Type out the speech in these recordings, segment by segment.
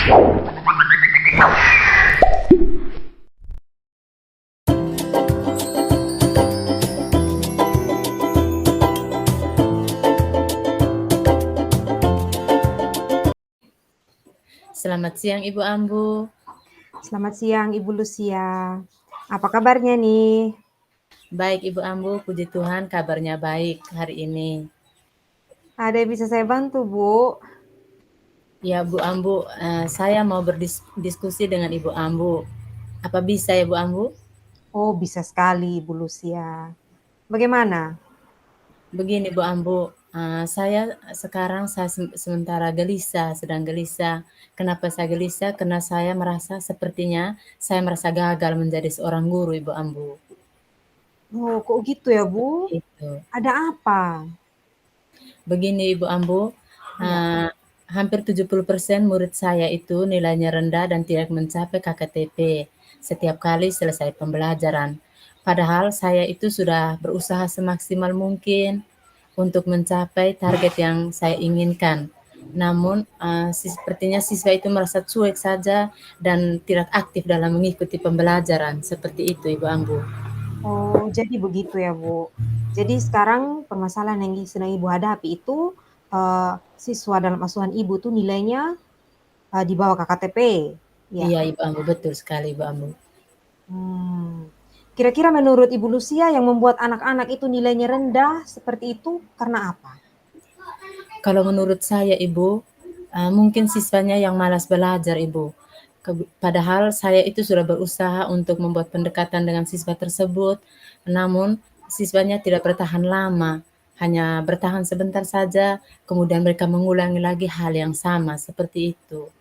Selamat siang Ibu Ambu. Selamat siang Ibu Lucia. Apa kabarnya nih? Baik Ibu Ambu, puji Tuhan kabarnya baik hari ini. Ada yang bisa saya bantu, Bu? Ya Bu Ambu, saya mau berdiskusi dengan Ibu Ambu. Apa bisa ya Bu Ambu? Oh, bisa sekali Ibu Lucia. Bagaimana? Begini Bu Ambu, saya sekarang sementara gelisah, sedang gelisah. Kenapa saya gelisah? Karena saya merasa sepertinya saya merasa gagal menjadi seorang guru Ibu Ambu. Oh, kok gitu ya, Bu? Itu. Ada apa? Begini Ibu Ambu, Ya. hampir 70% murid saya itu nilainya rendah dan tidak mencapai KKTP setiap kali selesai pembelajaran. Padahal saya itu sudah berusaha semaksimal mungkin untuk mencapai target yang saya inginkan. Namun, sepertinya siswa itu merasa cuek saja dan tidak aktif dalam mengikuti pembelajaran. Seperti itu Ibu Ambu. Oh, jadi begitu ya, Bu. Jadi sekarang permasalahan yang sedang Ibu hadapi itu siswa dalam asuhan Ibu tuh nilainya di bawah KKTP. Ya. Iya Ibu Ambu, betul sekali Ibu Ambu. Hmm. Kira-kira menurut Ibu Lucia yang membuat anak-anak itu nilainya rendah seperti itu karena apa? Kalau menurut saya Ibu, mungkin siswanya yang malas belajar Ibu. Padahal saya itu sudah berusaha untuk membuat pendekatan dengan siswa tersebut, namun siswanya tidak bertahan lama, hanya bertahan sebentar saja, kemudian mereka mengulangi lagi hal yang sama seperti itu.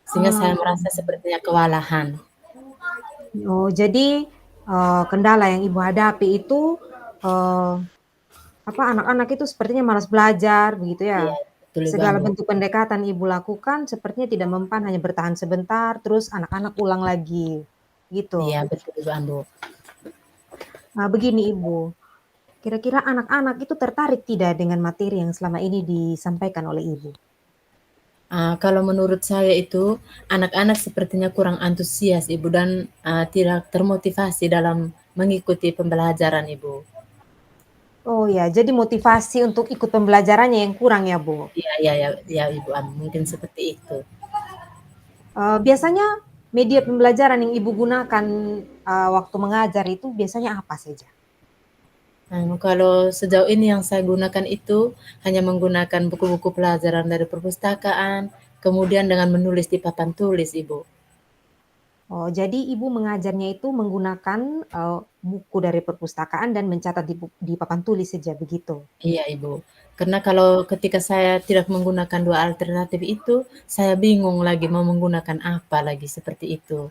Sehingga saya Hmm. merasa sepertinya kewalahan. Oh, jadi, kendala yang Ibu hadapi itu, eee, anak-anak itu sepertinya malas belajar begitu Iya, ya? betul Ibu Segala Ambu. bentuk pendekatan Ibu lakukan sepertinya tidak mempan, hanya bertahan sebentar, terus anak-anak ulang lagi, Iya, gitu. betul Ibu Ambu. Nah, begini Ibu, kira-kira anak-anak itu tertarik tidak dengan materi yang selama ini disampaikan oleh Ibu? Kalau menurut saya itu, anak-anak sepertinya kurang antusias Ibu dan, tidak termotivasi dalam mengikuti pembelajaran Ibu. Oh ya, jadi motivasi untuk ikut pembelajarannya yang kurang ya, Bu? Iya iya iya iya Ibu, mungkin seperti itu. Biasanya media pembelajaran yang Ibu gunakan, waktu mengajar itu biasanya apa saja? Kalau sejauh ini yang saya gunakan itu hanya menggunakan buku-buku pelajaran dari perpustakaan, kemudian dengan menulis di papan tulis Ibu. Oh, jadi Ibu mengajarnya itu menggunakan, buku dari perpustakaan dan mencatat di papan tulis saja, begitu? Iya Ibu, karena kalau ketika saya tidak menggunakan 2 alternatif itu, saya bingung lagi mau menggunakan apa lagi, seperti itu.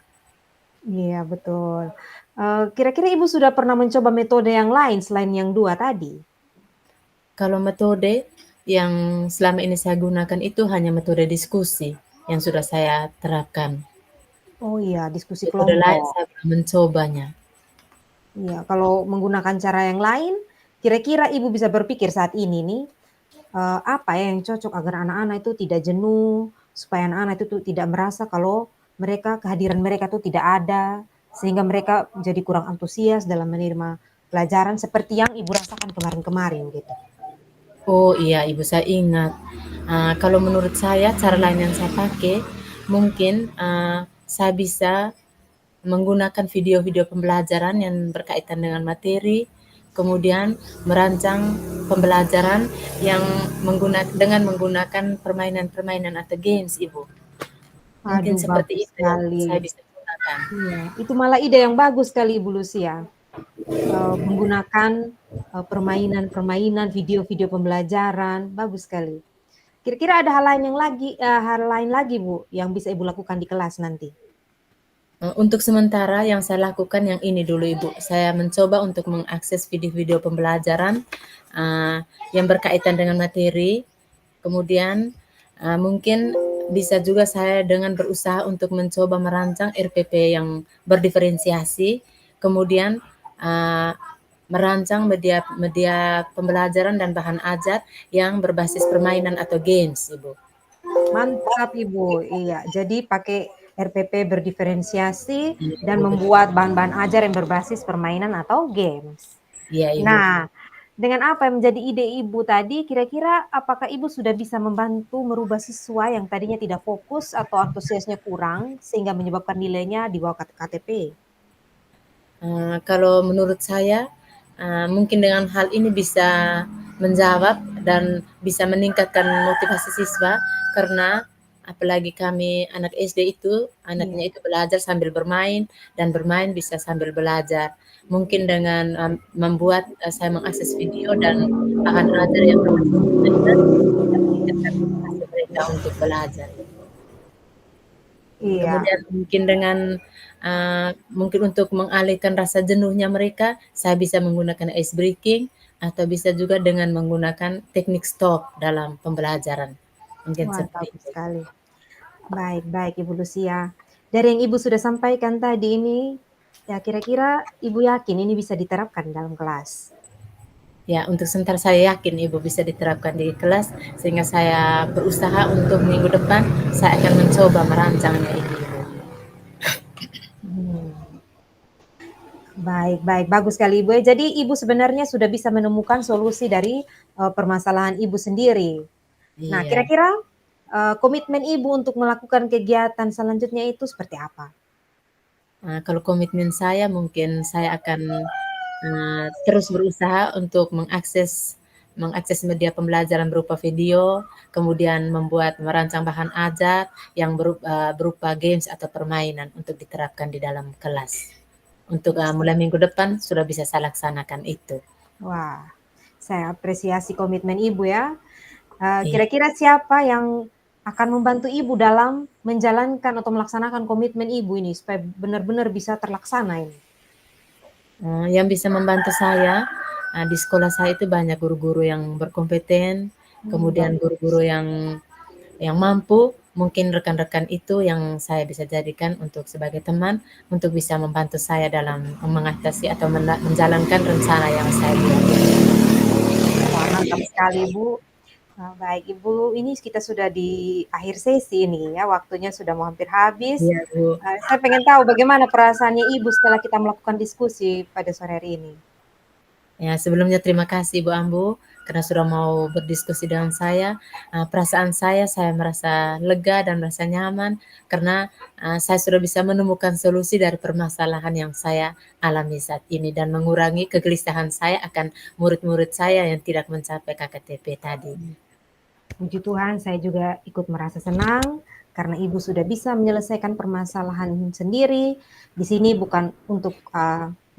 Iya, betul. Kira-kira Ibu sudah pernah mencoba metode yang lain selain yang 2 tadi? Kalau metode yang selama ini saya gunakan itu hanya metode diskusi yang sudah saya terapkan. Oh iya, diskusi Metode lain kelompok. saya belum mencobanya. Iya, kalau menggunakan cara yang lain, kira-kira Ibu bisa berpikir saat ini nih, apa ya yang cocok agar anak-anak itu tidak jenuh, supaya anak-anak itu tuh tidak merasa kalau kehadiran mereka tuh tidak ada, sehingga mereka jadi kurang antusias dalam menerima pelajaran seperti yang Ibu rasakan kemarin-kemarin gitu. Oh iya Ibu, saya ingat. Kalau menurut saya cara lain yang saya pakai, mungkin, saya bisa menggunakan video-video pembelajaran yang berkaitan dengan materi, kemudian merancang pembelajaran yang dengan menggunakan permainan-permainan atau games Ibu. Mungkin Aduh, seperti bagus itu yang sekali. saya bisa gunakan. Iya, itu malah ide yang bagus sekali Ibu Lucia, menggunakan, permainan-permainan, video-video pembelajaran, bagus sekali. Kira-kira ada hal lain lagi Bu, yang bisa Ibu lakukan di kelas nanti? Untuk sementara yang saya lakukan yang ini dulu Ibu, saya mencoba untuk mengakses video-video pembelajaran, eee, yang berkaitan dengan materi, kemudian, mungkin bisa juga saya dengan berusaha untuk mencoba merancang RPP yang berdiferensiasi, kemudian, eee, merancang media media pembelajaran dan bahan ajar yang berbasis permainan atau games, Ibu. Mantap Ibu, iya. Jadi pakai RPP berdiferensiasi Iya, dan Ibu, betul. membuat bahan-bahan ajar yang berbasis permainan atau games. Iya, Ibu. Nah, dengan apa yang menjadi ide Ibu tadi, kira-kira apakah Ibu sudah bisa membantu merubah siswa yang tadinya tidak fokus atau antusiasnya kurang, sehingga menyebabkan nilainya di bawah KTP? Kalau menurut saya, mungkin dengan hal ini bisa menjawab dan bisa meningkatkan motivasi siswa karena apalagi kami anak SD itu, Iya, anaknya itu belajar sambil bermain dan bermain bisa sambil belajar. Mungkin dengan, membuat, saya mengakses video dan bahan ajar yang berbasis permainan bisa meningkatkan motivasi mereka untuk belajar. iya. Kemudian mungkin dengan, mungkin untuk mengalihkan rasa jenuhnya mereka, saya bisa menggunakan ice breaking atau bisa juga dengan menggunakan teknik stop dalam pembelajaran. Mungkin Wah, seperti bagus itu. sekali. Baik baik Ibu Lucia. Dari yang Ibu sudah sampaikan tadi ini, ya kira-kira Ibu yakin ini bisa diterapkan dalam kelas? Ya, untuk sementara saya yakin Ibu bisa diterapkan di kelas, sehingga saya berusaha untuk minggu depan saya akan mencoba merancangnya ini, Ibu. Hmm. Baik baik, bagus sekali Ibu ya. Jadi Ibu sebenarnya sudah bisa menemukan solusi dari, permasalahan Ibu sendiri. Nah Iya. kira-kira, komitmen Ibu untuk melakukan kegiatan selanjutnya itu seperti apa? Kalau komitmen saya mungkin saya akan, terus berusaha untuk mengakses mengakses media pembelajaran berupa video, kemudian merancang bahan ajar yang berupa games atau permainan untuk diterapkan di dalam kelas. Untuk, mulai minggu depan sudah bisa saya laksanakan itu. Wah, saya apresiasi komitmen Ibu ya. Iya. Kira-kira siapa yang akan membantu Ibu dalam menjalankan atau melaksanakan komitmen Ibu ini supaya benar-benar bisa terlaksana ini? Yang bisa membantu saya, di sekolah saya itu banyak guru-guru yang berkompeten, kemudian Bagus. guru-guru yang mampu, mungkin rekan-rekan itu yang saya bisa jadikan untuk sebagai teman, untuk bisa membantu saya dalam mengatasi atau menjalankan rencana yang saya buat. Wah, mantap sekali Ibu. Baik Ibu, ini kita sudah di akhir sesi ini ya, waktunya sudah mau hampir habis. Iya, Bu. Saya pengen tahu bagaimana perasaannya Ibu setelah kita melakukan diskusi pada sore hari ini? Ya, sebelumnya terima kasih Bu Ambu, karena sudah mau berdiskusi dengan saya. Perasaan saya merasa lega dan merasa nyaman karena, saya sudah bisa menemukan solusi dari permasalahan yang saya alami saat ini dan mengurangi kegelisahan saya akan murid-murid saya yang tidak mencapai KKTP tadi. Puji Tuhan, saya juga ikut merasa senang karena Ibu sudah bisa menyelesaikan permasalahan sendiri. Di sini bukan untuk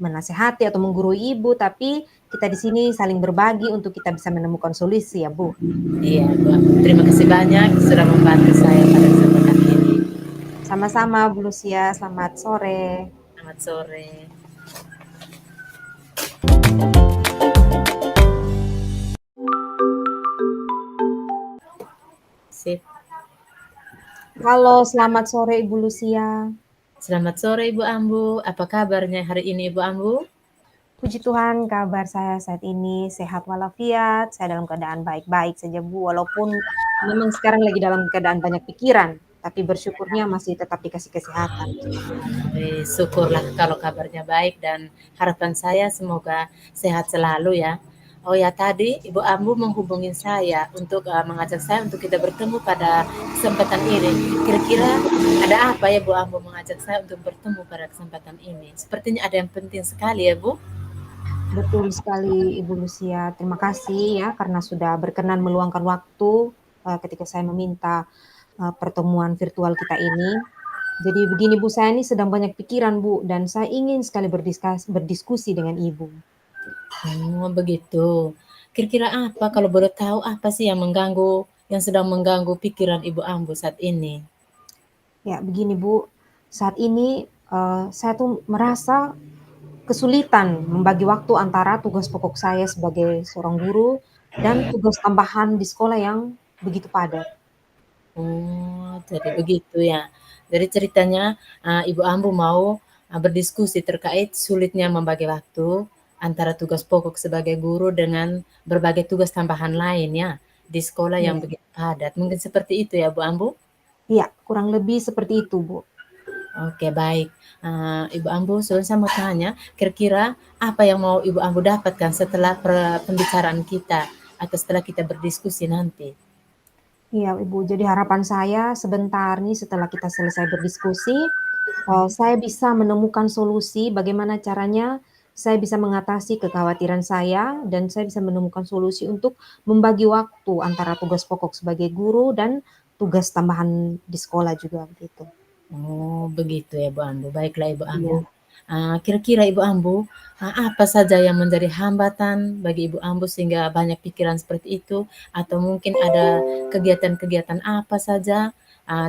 menasehati atau menggurui Ibu, tapi kita di sini saling berbagi untuk kita bisa menemukan solusi ya Bu. Iya, Bu Ambu. Terima kasih banyak sudah membantu saya pada kesempatan ini. Sama-sama Bu Lucia, selamat sore. Selamat sore. Sip. Halo, selamat sore Ibu Lucia. Selamat sore Ibu Ambu, apa kabarnya hari ini Ibu Ambu? Puji Tuhan, kabar saya saat ini sehat walafiat, saya dalam keadaan baik-baik saja Bu, walaupun memang sekarang lagi dalam keadaan banyak pikiran, tapi bersyukurnya masih tetap dikasih kesehatan. Syukurlah kalau kabarnya baik dan harapan saya semoga sehat selalu ya. Oh ya tadi Ibu Ambu menghubungi saya untuk mengajak saya untuk kita bertemu pada kesempatan ini. Kira-kira ada apa ya Bu Ambu mengajak saya untuk bertemu pada kesempatan ini? Sepertinya ada yang penting sekali ya Bu. Betul sekali Ibu Lucia, terima kasih ya karena sudah berkenan meluangkan waktu, ketika saya meminta, pertemuan virtual kita ini. Jadi begini Bu, saya ini sedang banyak pikiran Bu, dan saya ingin sekali berdiskusi dengan Ibu. Oh begitu. Kira-kira apa kalau boleh tahu apa sih yang sedang mengganggu pikiran Ibu Ambu saat ini? Ya begini Bu, saat ini, saya tuh merasa kesulitan membagi waktu antara tugas pokok saya sebagai seorang guru dan tugas tambahan di sekolah yang begitu padat. Oh, jadi begitu ya. Jadi ceritanya, Ibu Ambu mau, berdiskusi terkait sulitnya membagi waktu antara tugas pokok sebagai guru dengan berbagai tugas tambahan lain ya? di sekolah yang Iya. begitu padat. Mungkin seperti itu ya, Bu Ambu? Iya, kurang lebih seperti itu, Bu. Oke, baik. Ibu Ambu, saya mau tanya, kira-kira apa yang mau Ibu Ambu dapatkan setelah pembicaraan kita atau setelah kita berdiskusi nanti? Iya, Ibu. Jadi harapan saya sebentar nih setelah kita selesai berdiskusi, saya bisa menemukan solusi bagaimana caranya saya bisa mengatasi kekhawatiran saya dan saya bisa menemukan solusi untuk membagi waktu antara tugas pokok sebagai guru dan tugas tambahan di sekolah juga begitu. Oh, begitu ya, Bu Ambu. Baiklah, Ibu Ambu. Iya. Kira-kira Ibu Ambu, apa saja yang menjadi hambatan bagi Ibu Ambu sehingga banyak pikiran seperti itu? Atau mungkin ada kegiatan-kegiatan apa saja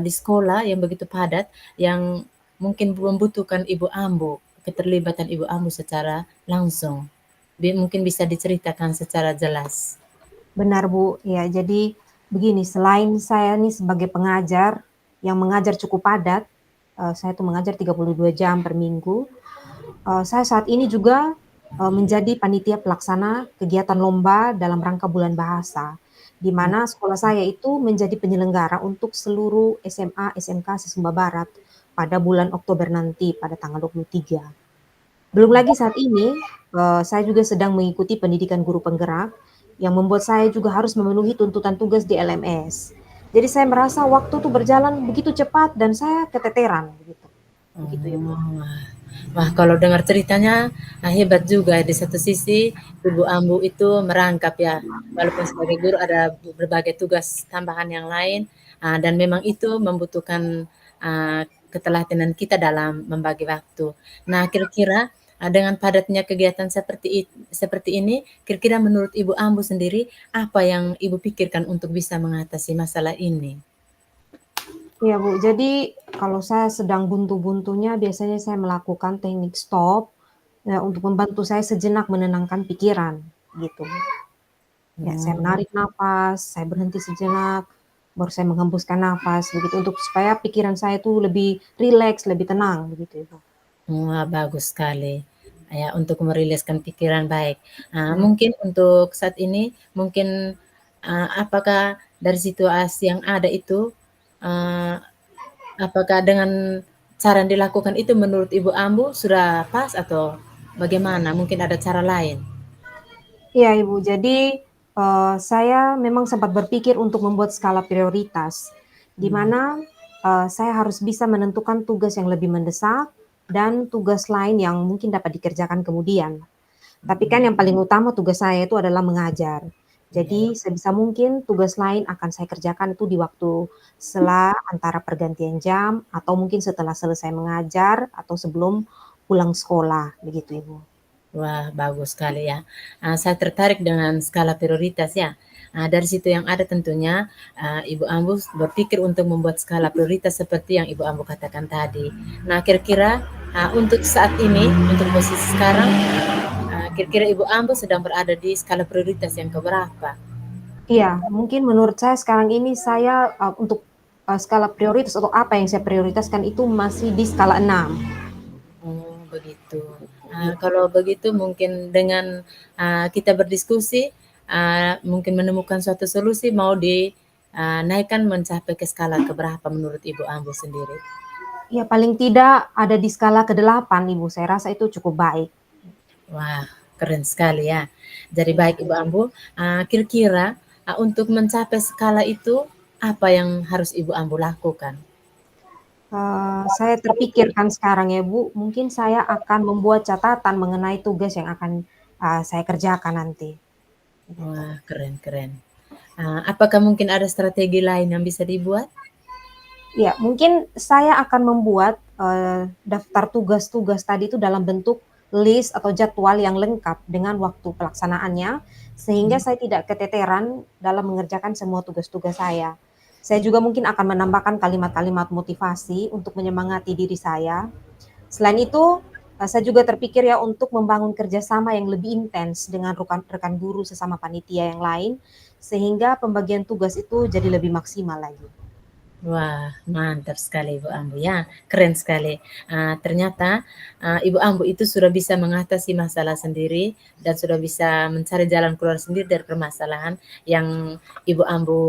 di sekolah yang begitu padat yang mungkin membutuhkan Ibu Ambu, keterlibatan Ibu Ambu secara langsung? Mungkin bisa diceritakan secara jelas. Benar, Bu. Ya, jadi begini, selain saya nih sebagai pengajar yang mengajar cukup padat, saya tuh mengajar 32 jam per minggu, saya saat ini juga, menjadi panitia pelaksana kegiatan lomba dalam rangka Bulan Bahasa, di Oh, mana sekolah saya itu menjadi penyelenggara untuk seluruh SMA, SMK se-Sumba Barat pada bulan Oktober nanti, pada tanggal 23. Belum lagi saat ini, saya juga sedang mengikuti pendidikan guru penggerak, yang membuat saya juga harus memenuhi tuntutan tugas di LMS. Jadi saya merasa waktu tuh berjalan begitu cepat dan saya keteteran begitu. Begitu ya, Bu. oh, wah. Wah, kalau dengar ceritanya, hebat juga. Di satu sisi, Ibu Ambu itu merangkap ya, walaupun sebagai guru ada berbagai tugas tambahan yang lain, dan memang itu membutuhkan keteladanan kita dalam membagi waktu. Nah, kira-kira dengan padatnya kegiatan seperti ini, kira-kira menurut Ibu Ambu sendiri, apa yang Ibu pikirkan untuk bisa mengatasi masalah ini? Iya, Bu. Jadi kalau saya sedang buntu-buntunya biasanya saya melakukan teknik stop, ya untuk membantu saya sejenak menenangkan pikiran, gitu, Bu. Ya, saya Oh. menarik napas, saya berhenti sejenak, baru saya menghembuskan nafas, begitu, untuk supaya pikiran saya itu lebih rileks, lebih tenang, begitu ya, Bu. Wah, bagus sekali. Ya, untuk meriliskan pikiran, baik. Iya. Mungkin untuk saat ini, mungkin, apakah dari situasi yang ada itu, eee, apakah dengan cara yang dilakukan itu menurut Ibu Ambu sudah pas atau bagaimana? Mungkin ada cara lain? Iya, Ibu. Jadi, saya memang sempat berpikir untuk membuat skala prioritas, di Mmm, mana, saya harus bisa menentukan tugas yang lebih mendesak dan tugas lain yang mungkin dapat dikerjakan kemudian. Tapi kan mhm, yang paling utama tugas saya itu adalah mengajar. iya. Jadi sebisa mungkin tugas lain akan saya kerjakan itu di waktu sela antara pergantian jam atau mungkin setelah selesai mengajar atau sebelum pulang sekolah, begitu, Ibu. Wah, bagus sekali ya. Saya tertarik dengan skala prioritas ya. Dari situ yang ada tentunya Ibu Ambu berpikir untuk membuat skala prioritas seperti yang Ibu Ambu katakan tadi. Nah, kira-kira untuk saat ini, untuk posisi sekarang, kira-kira Ibu Ambu sedang berada di skala prioritas yang keberapa? Iya, mungkin menurut saya sekarang ini saya, untuk, skala prioritas atau apa yang saya prioritaskan itu masih di skala 6. Oh, begitu. Iya. Kalau begitu mungkin dengan kita berdiskusi, mungkin menemukan suatu solusi mau dinaikkan mencapai ke skala keberapa menurut Ibu Ambu sendiri? Iya, paling tidak ada di skala ke-8, Ibu, saya rasa itu cukup baik. Wah, keren sekali ya. Jadi Iya. baik Ibu Ambu, kira-kira, untuk mencapai skala itu, apa yang harus Ibu Ambu lakukan? Saya terpikirkan sekarang ya, Bu, mungkin saya akan membuat catatan mengenai tugas yang akan, saya kerjakan nanti, begitu. Wah, keren keren. Apakah mungkin ada strategi lain yang bisa dibuat? Ya, mungkin saya akan membuat, daftar tugas-tugas tadi itu dalam bentuk list atau jadwal yang lengkap dengan waktu pelaksanaannya, sehingga Mmm, saya tidak keteteran dalam mengerjakan semua tugas-tugas saya. Saya juga mungkin akan menambahkan kalimat-kalimat motivasi untuk menyemangati diri saya. Selain itu, saya juga terpikir ya untuk membangun kerjasama yang lebih intens dengan rekan guru sesama panitia yang lain, sehingga pembagian tugas itu jadi lebih maksimal lagi. Wah, mantap sekali Ibu Ambu ya, keren sekali. Ternyata, Ibu Ambu itu sudah bisa mengatasi masalah sendiri dan sudah bisa mencari jalan keluar sendiri dari permasalahan yang Ibu Ambu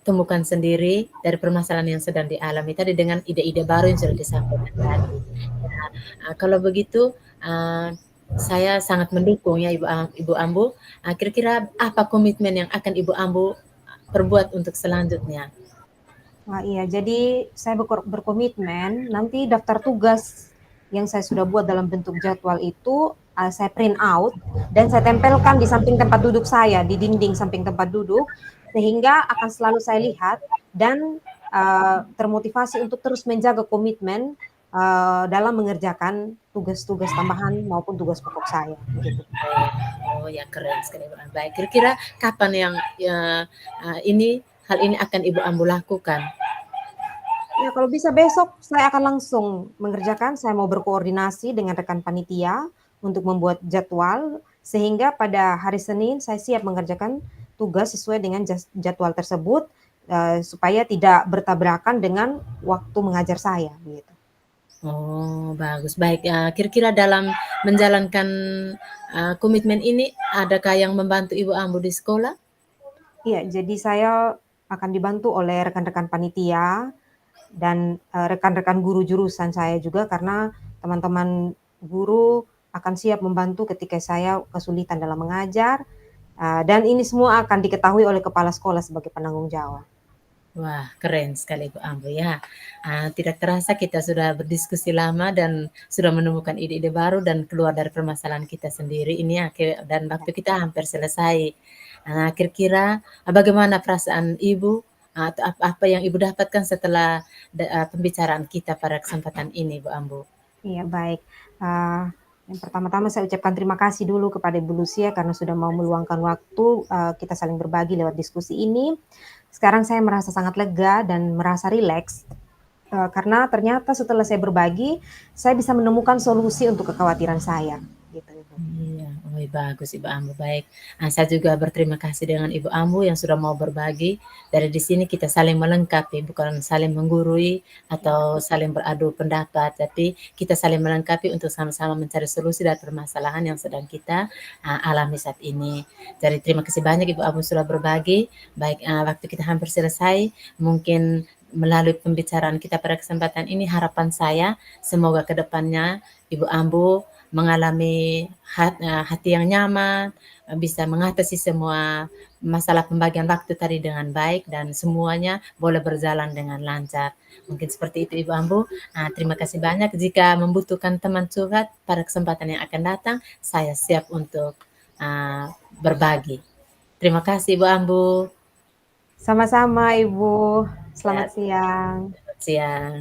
temukan sendiri dari permasalahan yang sedang dialami tadi dengan ide-ide baru yang sudah disampaikan tadi. Ya, kalau begitu, saya sangat mendukung ya Ibu Ambu. Kira-kira apa komitmen yang akan Ibu Ambu perbuat untuk selanjutnya? Wah, iya. Jadi saya berkomitmen nanti daftar tugas yang saya sudah buat dalam bentuk jadwal itu, saya print out dan saya tempelkan di samping tempat duduk saya, di dinding samping tempat duduk, sehingga akan selalu saya lihat dan, termotivasi untuk terus menjaga komitmen, dalam mengerjakan tugas-tugas tambahan maupun tugas pokok saya, begitu. Oh, ya keren sekali, Mbak. Baik, kira-kira kapan yang, hal ini akan Ibu Ambu lakukan? Ya, kalau bisa besok saya akan langsung mengerjakan, saya mau berkoordinasi dengan rekan panitia untuk membuat jadwal, sehingga pada hari Senin saya siap mengerjakan tugas sesuai dengan jadwal tersebut, supaya tidak bertabrakan dengan waktu mengajar saya, begitu. Oh, bagus. Baik, kira-kira dalam menjalankan, komitmen ini, adakah yang membantu Ibu Ambu di sekolah? Iya, jadi saya akan dibantu oleh rekan-rekan panitia dan, rekan-rekan guru jurusan saya juga karena teman-teman guru akan siap membantu ketika saya kesulitan dalam mengajar, dan ini semua akan diketahui oleh kepala sekolah sebagai penanggung jawab. Wah, keren sekali Bu Ambo ya. Tidak terasa kita sudah berdiskusi lama dan sudah menemukan ide-ide baru dan keluar dari permasalahan kita sendiri ini ya, dan waktu kita hampir selesai. Kira-kira bagaimana perasaan Ibu atau apa yang Ibu dapatkan setelah pembicaraan kita pada kesempatan ini, Bu Ambo? Iya, baik. Eee, yang pertama-tama saya ucapkan terima kasih dulu kepada Ibu Lucia karena sudah mau meluangkan waktu, kita saling berbagi lewat diskusi ini. Sekarang saya merasa sangat lega dan merasa rileks, karena ternyata setelah saya berbagi, saya bisa menemukan solusi untuk kekhawatiran saya, gitu, Ibu. Iya, oh bagus Ibu Ambu, baik. Saya juga berterima kasih dengan Ibu Ambu yang sudah mau berbagi. Dari di sini kita saling melengkapi, bukan saling menggurui atau saling beradu pendapat, tapi kita saling melengkapi untuk sama-sama mencari solusi dari permasalahan yang sedang kita alami saat ini. Jadi terima kasih banyak Ibu Ambu sudah berbagi. Baik, waktu kita hampir selesai, mungkin melalui pembicaraan kita pada kesempatan ini harapan saya semoga ke depannya Ibu Ambu mengalami hati yang nyaman, bisa mengatasi semua masalah pembagian waktu tadi dengan baik dan semuanya boleh berjalan dengan lancar. Mungkin seperti itu Ibu Ambu. Terima kasih banyak. Jika membutuhkan teman curhat pada kesempatan yang akan datang, saya siap untuk berbagi. Terima kasih Ibu Ambu. Sama-sama, Ibu. Ya, Selamat siang. selamat siang.